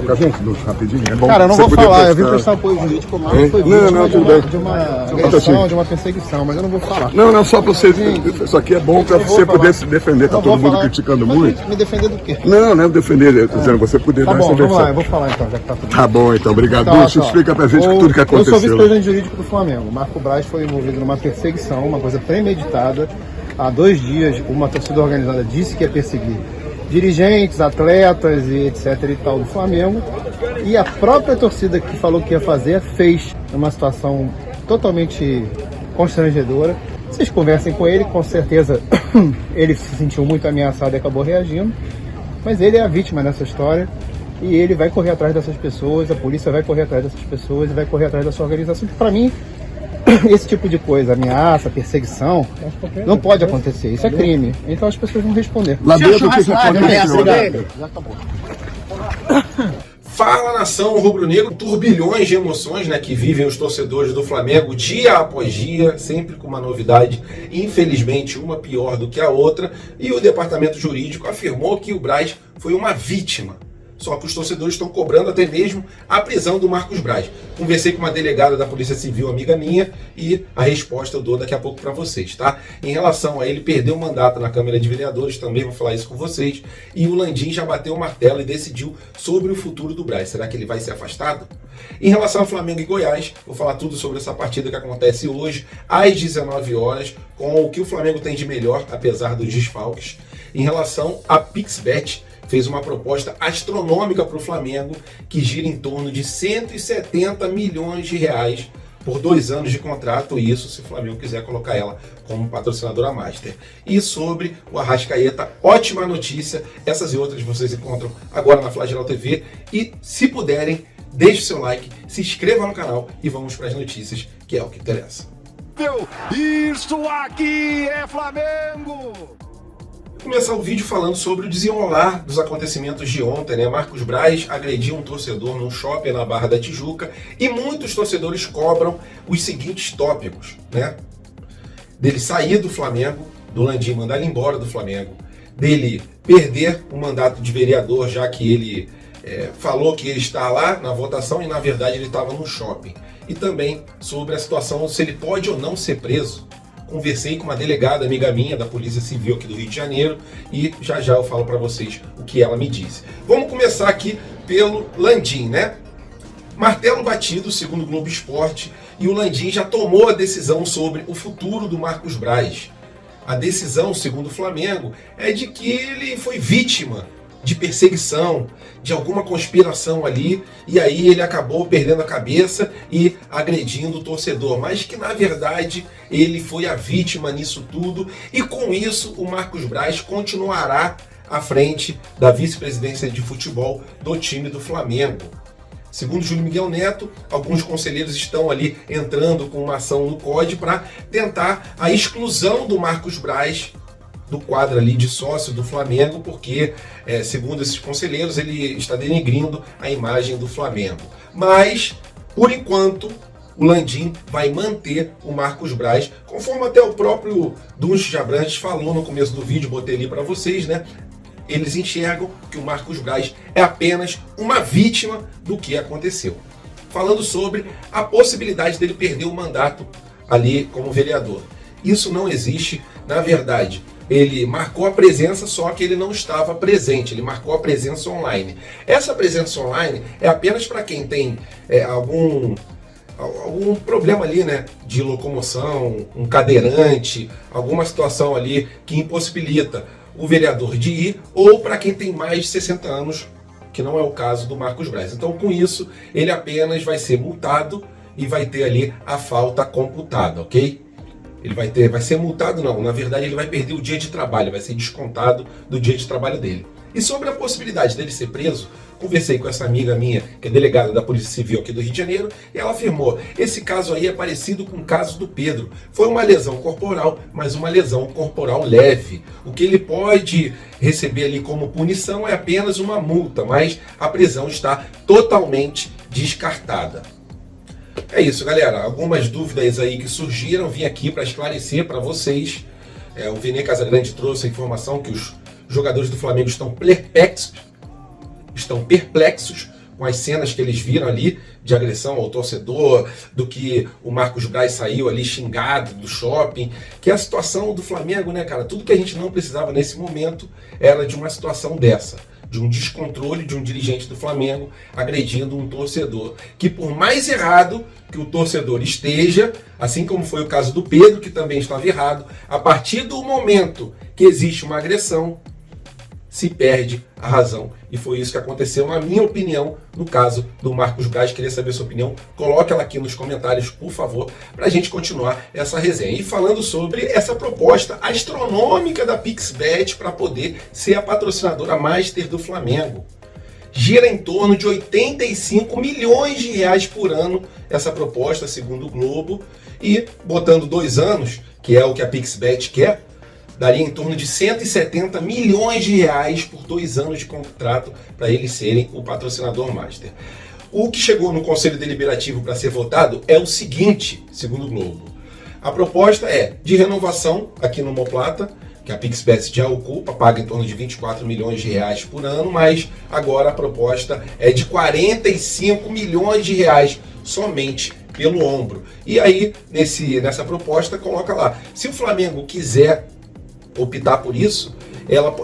com a gente, rapidinho? É bom. Cara, eu não você vou poder falar, eu vim prestar- prestar apoio jurídico, mas É? foi Não, vítima não, de tudo uma, bem. de uma Só um agressão, pouquinho. de uma perseguição, mas eu não vou falar. Não, só pra você. Isso aqui é bom pra Eu vou você falar. poder se defender. Tá Não todo vou mundo falar. criticando Mas muito. me defender do quê? Não é defender, eu tô dizendo, você poder Tá dar bom, essa vamos lá, eu versão. vou falar então, já que tá tudo bem. Tá bom, então, obrigado. Então, olha Você só, explica pra gente tudo que Eu sou aconteceu. vice-presidente jurídico do Flamengo. Marco Braz foi envolvido numa perseguição, uma coisa premeditada. Há 2 dias, uma torcida organizada disse que ia perseguir dirigentes, atletas e etc e tal do Flamengo. E a própria torcida que falou que ia fazer, fez uma situação totalmente constrangedora. Vocês conversem com ele, com certeza ele se sentiu muito ameaçado e acabou reagindo. Mas ele é a vítima nessa história e ele vai correr atrás dessas pessoas, a polícia vai correr atrás dessas pessoas e vai correr atrás dessa organização. Para mim, esse tipo de coisa, ameaça, perseguição, não pode acontecer. Isso é crime. Então as pessoas vão responder. Lá dentro, o que aconteceu? Já acabou. Fala, nação rubro-negro, turbilhões de emoções, né, que vivem os torcedores do Flamengo dia após dia, sempre com uma novidade, infelizmente uma pior do que a outra, e o departamento jurídico afirmou que o Braz foi uma vítima. Só que os torcedores estão cobrando até mesmo a prisão do Marcos Braz. Conversei com uma delegada da Polícia Civil, amiga minha, e a resposta eu dou daqui a pouco para vocês, tá? Em relação a ele perder o mandato na Câmara de Vereadores, também vou falar isso com vocês, e o Landim já bateu o martelo e decidiu sobre o futuro do Braz. Será que ele vai ser afastado? Em relação ao Flamengo e Goiás, vou falar tudo sobre essa partida que acontece hoje, às 19 horas, com o que o Flamengo tem de melhor, apesar dos desfalques. Em relação a Pixbet, fez uma proposta astronômica para o Flamengo, que gira em torno de 170 milhões de reais por 2 anos de contrato, e isso se o Flamengo quiser colocar ela como patrocinadora master. E sobre o Arrascaeta, ótima notícia, essas e outras vocês encontram agora na Flageral TV, e se puderem, deixe o seu like, se inscreva no canal e vamos para as notícias, que é o que interessa. Isso aqui é Flamengo! Começar o vídeo falando sobre o desenrolar dos acontecimentos de ontem, né? Marcos Braz agrediu um torcedor num shopping na Barra da Tijuca e muitos torcedores cobram os seguintes tópicos, né? Dele sair do Flamengo, do Landim mandar ele embora do Flamengo, dele perder o mandato de vereador, já que ele falou que ele está lá na votação e na verdade ele estava no shopping. E também sobre a situação se ele pode ou não ser preso. Conversei com uma delegada amiga minha da Polícia Civil aqui do Rio de Janeiro e já eu falo para vocês o que ela me disse. Vamos começar aqui pelo Landim, né? Martelo batido, segundo o Globo Esporte, e o Landim já tomou a decisão sobre o futuro do Marcos Braz. A decisão, segundo o Flamengo, é de que ele foi vítima de perseguição, de alguma conspiração ali, e aí ele acabou perdendo a cabeça e agredindo o torcedor, mas que na verdade ele foi a vítima nisso tudo, e com isso o Marcos Braz continuará à frente da vice-presidência de futebol do time do Flamengo. Segundo Júlio Miguel Neto, alguns conselheiros estão ali entrando com uma ação no COD para tentar a exclusão do Marcos Braz do quadro ali de sócio do Flamengo, porque, segundo esses conselheiros, ele está denegrindo a imagem do Flamengo. Mas, por enquanto, o Landim vai manter o Marcos Braz, conforme até o próprio Dunches Abrantes falou no começo do vídeo, botei ali para vocês, né? Eles enxergam que o Marcos Braz é apenas uma vítima do que aconteceu. Falando sobre a possibilidade dele perder o mandato ali como vereador. Isso não existe, na verdade. Ele marcou a presença, só que ele não estava presente, ele marcou a presença online. Essa presença online é apenas para quem tem algum problema ali, né, de locomoção, um cadeirante, alguma situação ali que impossibilita o vereador de ir, ou para quem tem mais de 60 anos, que não é o caso do Marcos Braz. Então, com isso, ele apenas vai ser multado e vai ter ali a falta computada, ok? Ele vai ser multado, não. Na verdade, ele vai perder o dia de trabalho, vai ser descontado do dia de trabalho dele. E sobre a possibilidade dele ser preso, conversei com essa amiga minha, que é delegada da Polícia Civil aqui do Rio de Janeiro, e ela afirmou, esse caso aí é parecido com o caso do Pedro. Foi uma lesão corporal, mas uma lesão corporal leve. O que ele pode receber ali como punição é apenas uma multa, mas a prisão está totalmente descartada. É isso, galera. Algumas dúvidas aí que surgiram, vim aqui para esclarecer para vocês. O Vene Casagrande trouxe a informação que os jogadores do Flamengo estão perplexos com as cenas que eles viram ali de agressão ao torcedor, do que o Marcos Braz saiu ali xingado do shopping, que é a situação do Flamengo, né, cara? Tudo que a gente não precisava nesse momento era de uma situação dessa, de um descontrole de um dirigente do Flamengo agredindo um torcedor, que por mais errado que o torcedor esteja, assim como foi o caso do Pedro, que também estava errado, a partir do momento que existe uma agressão, se perde a razão. E foi isso que aconteceu, na minha opinião, no caso do Marcos Braz. Queria saber a sua opinião. Coloque ela aqui nos comentários, por favor, para a gente continuar essa resenha. E falando sobre essa proposta astronômica da PixBet para poder ser a patrocinadora master do Flamengo. Gira em torno de 85 milhões de reais por ano essa proposta, segundo o Globo. E botando 2 anos, que é o que a PixBet quer, daria em torno de 170 milhões de reais por 2 anos de contrato para eles serem o patrocinador master. O que chegou no Conselho Deliberativo para ser votado é o seguinte, segundo o Globo. A proposta é de renovação aqui no Omoplata, que a PixBet já ocupa, paga em torno de 24 milhões de reais por ano, mas agora a proposta é de 45 milhões de reais somente pelo ombro. E aí, nessa proposta, coloca lá, se o Flamengo quiser optar por isso,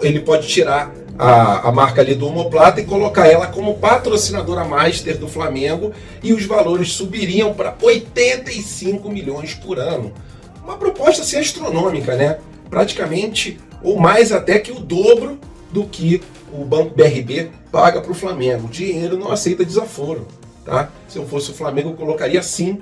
ele pode tirar a marca ali do Omoplata e colocar ela como patrocinadora master do Flamengo, e os valores subiriam para 85 milhões por ano. Uma proposta assim astronômica, né? Praticamente, ou mais até que o dobro do que o Banco BRB paga para o Flamengo. O dinheiro não aceita desaforo, tá? Se eu fosse o Flamengo, eu colocaria sim,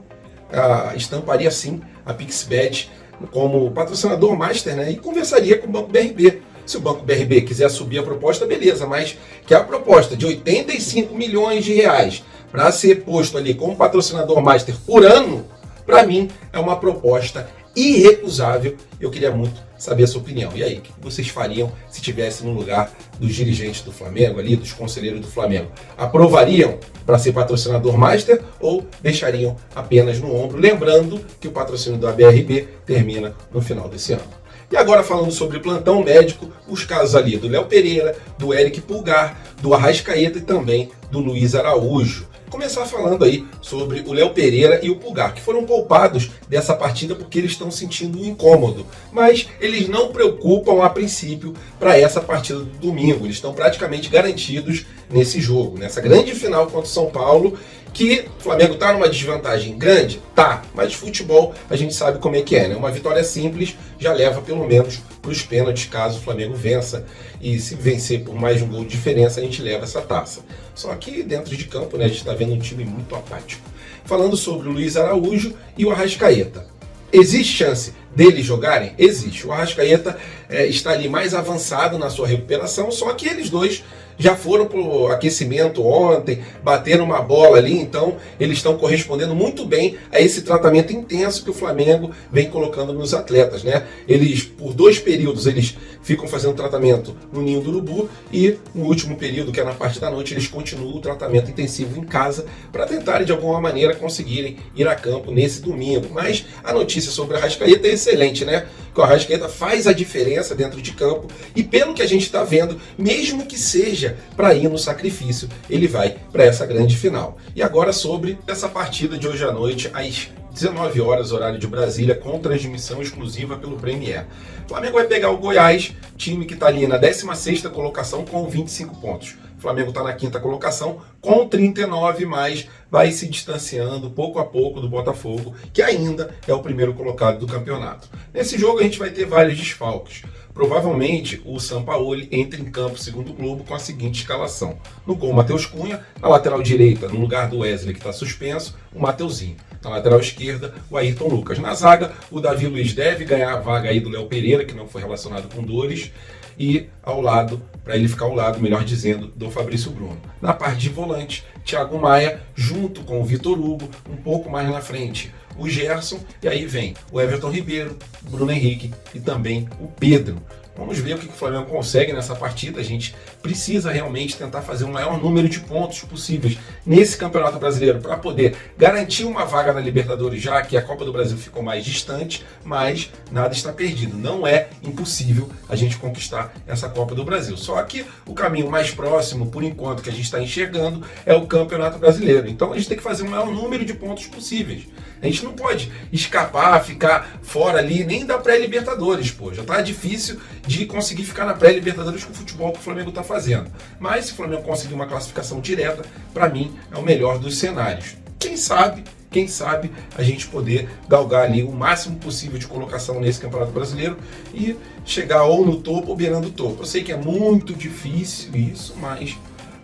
estamparia sim a PixBet como patrocinador master, né? E conversaria com o Banco BRB. Se o Banco BRB quiser subir a proposta, beleza, mas que a proposta de 85 milhões de reais para ser posto ali como patrocinador master por ano, para mim é uma proposta irrecusável. Eu queria muito saber a sua opinião. E aí, o que vocês fariam se estivessem no lugar dos dirigentes do Flamengo ali, dos conselheiros do Flamengo? Aprovariam para ser patrocinador master ou deixariam apenas no ombro? Lembrando que o patrocínio da BRB termina no final desse ano. E agora falando sobre plantão médico, os casos ali do Léo Pereira, do Eric Pulgar, do Arrascaeta e também do Luiz Araújo. Começar falando aí sobre o Léo Pereira e o Pulgar, que foram poupados dessa partida porque eles estão sentindo um incômodo, mas eles não preocupam a princípio para essa partida do domingo. Eles estão praticamente garantidos nesse jogo, nessa grande final contra o São Paulo, que o Flamengo está numa desvantagem grande? Tá, mas futebol a gente sabe como é que é, né? Uma vitória simples já leva pelo menos para os pênaltis caso o Flamengo vença, e se vencer por mais de um gol de diferença a gente leva essa taça. Só que dentro de campo, né, a gente está vendo um time muito apático. Falando sobre o Luiz Araújo e o Arrascaeta. Existe chance deles jogarem? Existe. O Arrascaeta está ali mais avançado na sua recuperação, só que eles dois já foram para o aquecimento ontem, bateram uma bola ali, então eles estão correspondendo muito bem a esse tratamento intenso que o Flamengo vem colocando nos atletas, né? Eles, por 2 períodos, eles ficam fazendo tratamento no Ninho do Urubu, e no último período, que é na parte da noite, eles continuam o tratamento intensivo em casa para tentarem de alguma maneira conseguirem ir a campo nesse domingo. Mas a notícia sobre a Arrascaeta é excelente, né? Que o Arrascaeta faz a diferença dentro de campo, e pelo que a gente está vendo, mesmo que seja para ir no sacrifício, ele vai para essa grande final. E agora sobre essa partida de hoje à noite, às 19 horas, horário de Brasília, com transmissão exclusiva pelo Premier. O Flamengo vai pegar o Goiás, time que está ali na 16ª colocação com 25 pontos. O Flamengo está na 5ª colocação com 39, mas vai se distanciando pouco a pouco do Botafogo, que ainda é o primeiro colocado do campeonato. Nesse jogo a gente vai ter vários desfalques. Provavelmente o Sampaoli entra em campo, segundo o Globo, com a seguinte escalação. No gol, Matheus Cunha. Na lateral direita, no lugar do Wesley, que está suspenso, o Mateuzinho. Na lateral esquerda, o Ayrton Lucas. Na zaga, o Davi Luiz deve ganhar a vaga aí do Léo Pereira, que não foi relacionado com dores. E ao lado, para ele ficar ao lado, melhor dizendo, do Fabrício Bruno. Na parte de volante, Thiago Maia, junto com o Vitor Hugo, um pouco mais na frente, o Gerson, e aí vem o Everton Ribeiro, Bruno Henrique e também o Pedro. Vamos ver o que o Flamengo consegue nessa partida. A gente precisa realmente tentar fazer o maior número de pontos possíveis nesse Campeonato Brasileiro para poder garantir uma vaga na Libertadores, já que a Copa do Brasil ficou mais distante, mas nada está perdido. Não é impossível a gente conquistar essa Copa do Brasil. Só que o caminho mais próximo, por enquanto, que a gente está enxergando é o Campeonato Brasileiro. Então a gente tem que fazer o maior número de pontos possíveis. A gente não pode escapar, ficar fora ali, nem da pré-Libertadores, pô. Já tá difícil de conseguir ficar na pré-Libertadores com o futebol que o Flamengo tá fazendo. Mas se o Flamengo conseguir uma classificação direta, para mim é o melhor dos cenários. Quem sabe a gente poder galgar ali o máximo possível de colocação nesse Campeonato Brasileiro e chegar ou no topo ou beirando o topo. Eu sei que é muito difícil isso, mas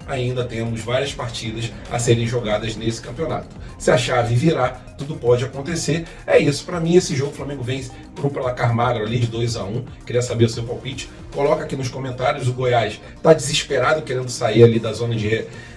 ainda temos várias partidas a serem jogadas nesse campeonato. Se a chave virar, tudo pode acontecer. É isso, para mim esse jogo o Flamengo vence por um placar magro ali de 2-1. Queria saber o seu palpite. Coloca aqui nos comentários. O Goiás está desesperado querendo sair ali da zona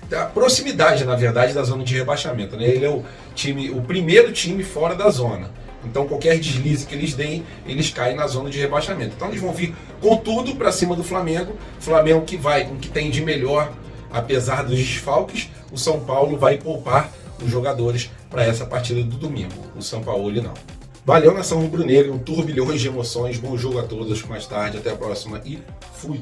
da proximidade, na verdade, da zona de rebaixamento, né? Ele é o primeiro time fora da zona. Então qualquer deslize que eles deem, eles caem na zona de rebaixamento. Então eles vão vir com tudo para cima do Flamengo. Flamengo que vai com o que tem de melhor. Apesar dos desfalques, o São Paulo vai poupar os jogadores para essa partida do domingo. O São Paulo não. Valeu, nação rubro-negra, um turbilhão de emoções. Bom jogo a todos. Mais tarde, até a próxima e fui!